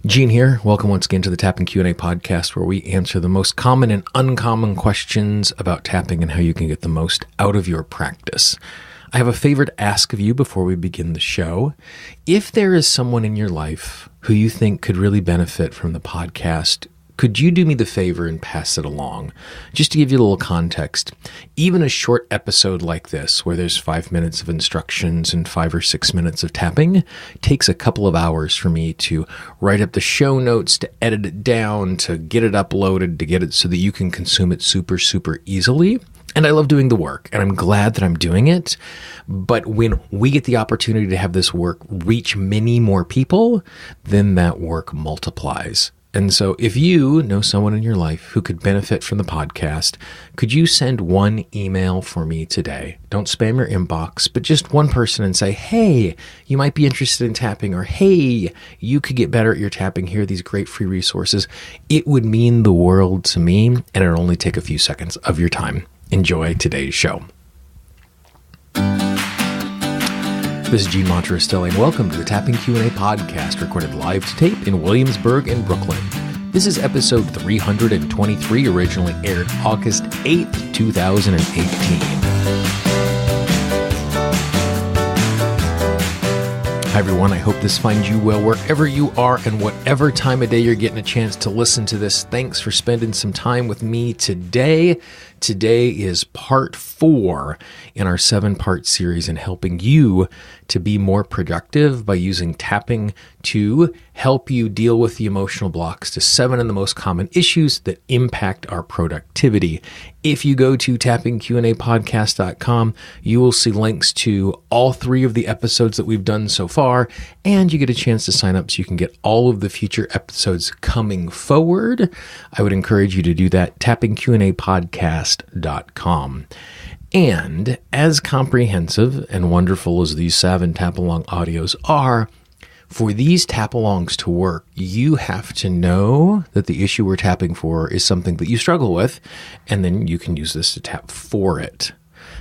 Gene here. Welcome once again to the Tapping Q&A podcast, where we answer the most common and uncommon questions about tapping and how you can get the most out of your practice. I have a favor to ask of you before we begin the show. If there is someone in your life who you think could really benefit from the podcast, could you do me the favor and pass it along? Just to give you a little context, even a short episode like this, where there's 5 minutes of instructions and 5 or 6 minutes of tapping, takes a couple of hours for me to write up the show notes, to edit it down, to get it uploaded, to get it so that you can consume it super easily. And I love doing the work, and I'm glad that I'm doing it. But when we get the opportunity to have this work reach many more people, then that work multiplies. And so if you know someone in your life who could benefit from the podcast, could you send one email for me today? Don't spam your inbox, but just one person and say, hey, you might be interested in tapping, or hey, you could get better at your tapping. Here are these great free resources. It would mean the world to me, and it'll only take a few seconds of your time. Enjoy today's show. This is Gene Monterastelli, and welcome to the Tapping Q&A podcast, recorded live to tape in Williamsburg and Brooklyn. This is episode 323, originally aired August 8th, 2018. Hi everyone, I hope this finds you well wherever you are and whatever time of day you're getting a chance to listen to this. Thanks for spending some time with me today. Today is part 4 in our 7-part series in helping you to be more productive by using tapping to help you deal with the emotional blocks to 7 of the most common issues that impact our productivity. If you go to tappingqandapodcast.com, you will see links to all 3 of the episodes that we've done so far, and you get a chance to sign up so you can get all of the future episodes coming forward. I would encourage you to do that, tappingqandapodcast.com. And as comprehensive and wonderful as these 7 tap-along audios are, for these tap-alongs to work, you have to know that the issue we're tapping for is something that you struggle with, and then you can use this to tap for it.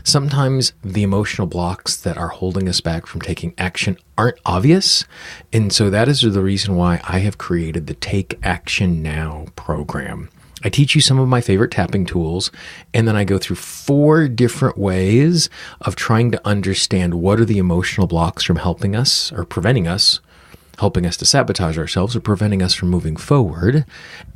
Sometimes the emotional blocks that are holding us back from taking action aren't obvious, and so that is the reason why I have created the Take Action Now program. I teach you some of my favorite tapping tools, and then I go through 4 different ways of trying to understand what are the emotional blocks from helping us or preventing us, helping us to sabotage ourselves or preventing us from moving forward.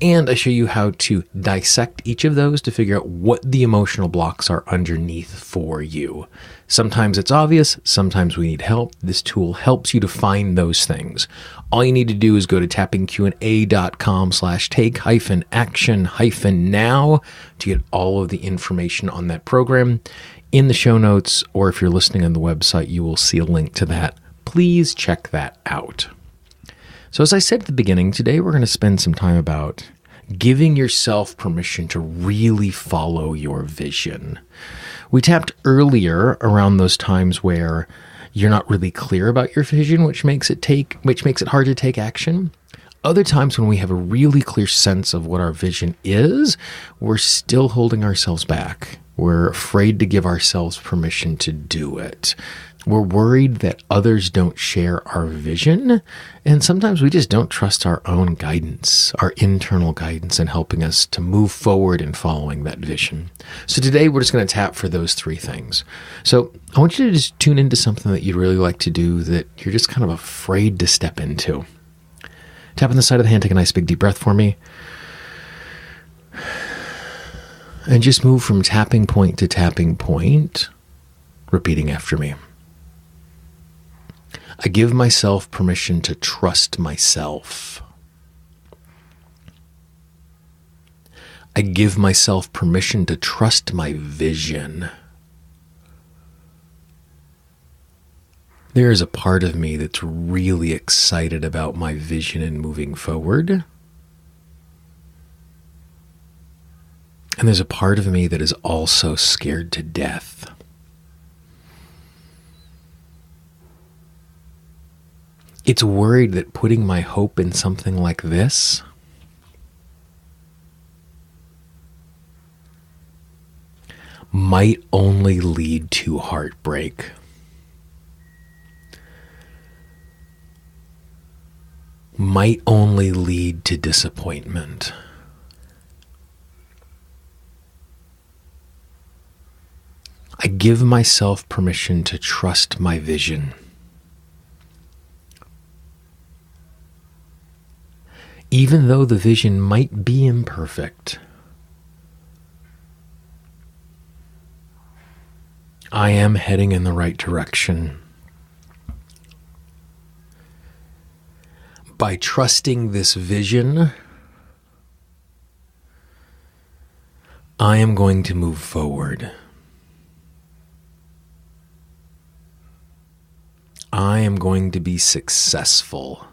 And I show you how to dissect each of those to figure out what the emotional blocks are underneath for you. Sometimes it's obvious, sometimes we need help. This tool helps you to find those things. All you need to do is go to tappingqanda.com/take-action-now to get all of the information on that program. In the show notes, or if you're listening on the website, you will see a link to that. Please check that out. So as I said at the beginning, today we're going to spend some time about giving yourself permission to really follow your vision. We tapped earlier around those times where you're not really clear about your vision, which makes it hard to take action. Other times when we have a really clear sense of what our vision is, we're still holding ourselves back. We're afraid to give ourselves permission to do it. We're worried that others don't share our vision, and sometimes we just don't trust our own guidance, our internal guidance in helping us to move forward in following that vision. So today we're just going to tap for those 3 things. So I want you to just tune into something that you'd really like to do that you're just kind of afraid to step into. Tap on the side of the hand, take a nice big deep breath for me. And just move from tapping point to tapping point, repeating after me. I give myself permission to trust myself. I give myself permission to trust my vision. There is a part of me that's really excited about my vision and moving forward. And there's a part of me that is also scared to death. It's worried that putting my hope in something like this might only lead to heartbreak. might only lead to disappointment. I give myself permission to trust my vision. Even though the vision might be imperfect, I am heading in the right direction. By trusting this vision, I am going to move forward. I am going to be successful.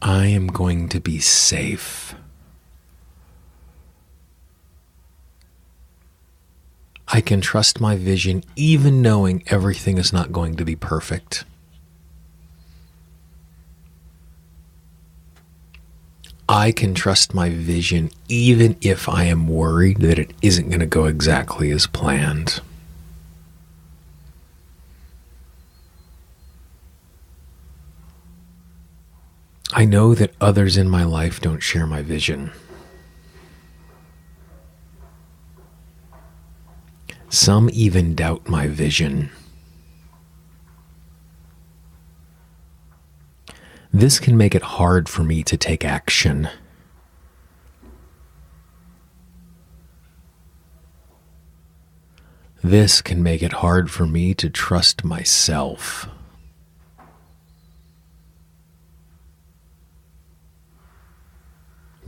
I am going to be safe. I can trust my vision even knowing everything is not going to be perfect. I can trust my vision even if I am worried that it isn't going to go exactly as planned. I know that others in my life don't share my vision. Some even doubt my vision. This can make it hard for me to take action. This can make it hard for me to trust myself.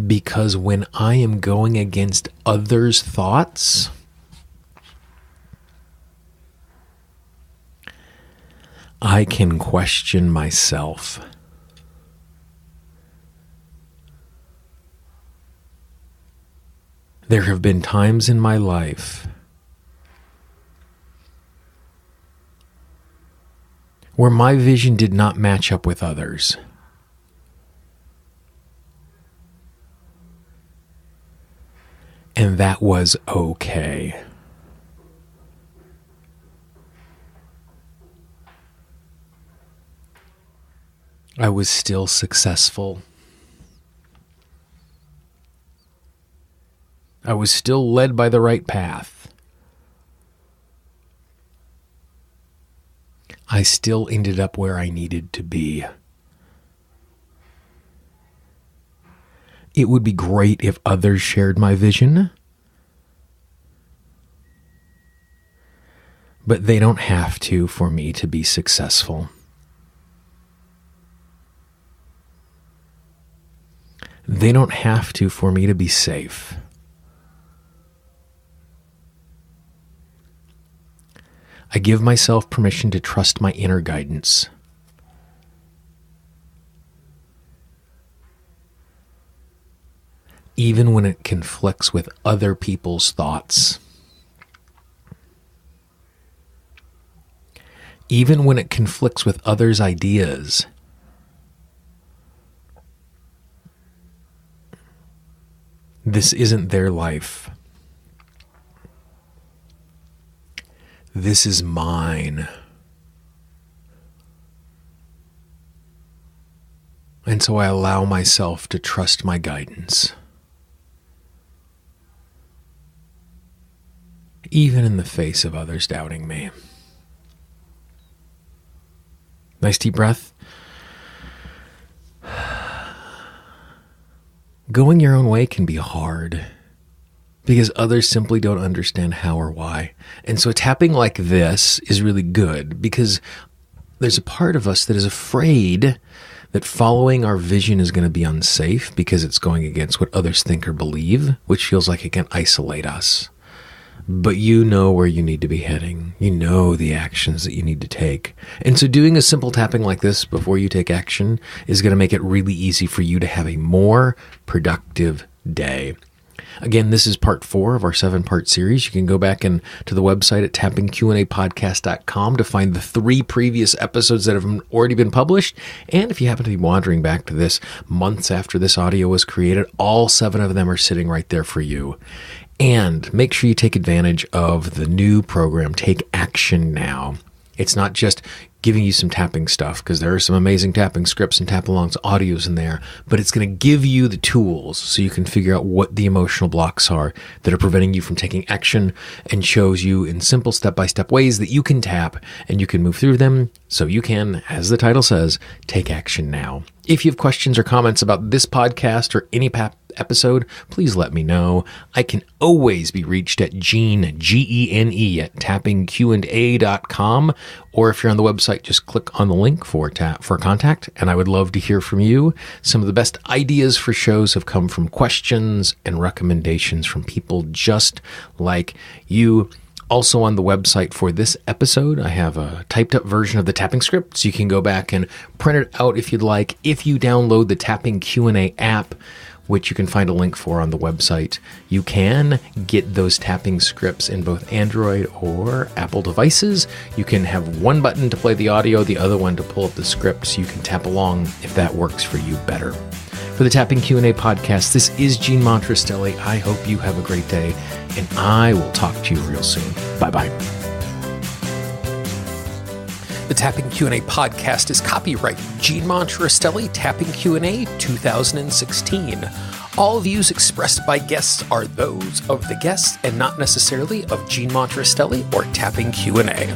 Because when I am going against others' thoughts, I can question myself. There have been times in my life where my vision did not match up with others. And that was okay. I was still successful. I was still led by the right path. I still ended up where I needed to be. It would be great if others shared my vision, but they don't have to for me to be successful. They don't have to for me to be safe. I give myself permission to trust my inner guidance. Even when it conflicts with other people's thoughts. Even when it conflicts with others' ideas. This isn't their life. This is mine. And so I allow myself to trust my guidance. Even in the face of others doubting me. Nice deep breath. Going your own way can be hard because others simply don't understand how or why. And so tapping like this is really good because there's a part of us that is afraid that following our vision is going to be unsafe because it's going against what others think or believe, which feels like it can isolate us. But you know where you need to be heading. You know the actions that you need to take. And so doing a simple tapping like this before you take action is going to make it really easy for you to have a more productive day. Again, this is part 4 of our 7-part series. You can go back to the website at tappingqandapodcast.com to find the 3 previous episodes that have already been published. And if you happen to be wandering back to this months after this audio was created, all 7 of them are sitting right there for you. And make sure you take advantage of the new program, Take Action Now. It's not just giving you some tapping stuff, because there are some amazing tapping scripts and tap-alongs audios in there, but it's going to give you the tools so you can figure out what the emotional blocks are that are preventing you from taking action, and shows you in simple step-by-step ways that you can tap and you can move through them so you can, as the title says, take action now. If you have questions or comments about this podcast or any episode, please let me know. I can always be reached at Gene, Gene, at tappingqa.com, or if you're on the website, just click on the link for contact, and I would love to hear from you. Some of the best ideas for shows have come from questions and recommendations from people just like you. Also on the website for this episode, I have a typed up version of the tapping script, so you can go back and print it out if you'd like. If you download the Tapping Q&A app, which you can find a link for on the website, you can get those tapping scripts in both Android or Apple devices. You can have one button to play the audio, the other one to pull up the script, so you can tap along if that works for you better. For the Tapping Q&A podcast, this is Gene Monterastelli. I hope you have a great day, and I will talk to you real soon. Bye-bye. The Tapping Q&A podcast is copyright Gene Monterastelli, Tapping Q&A 2016. All views expressed by guests are those of the guests and not necessarily of Gene Monterastelli or Tapping Q&A.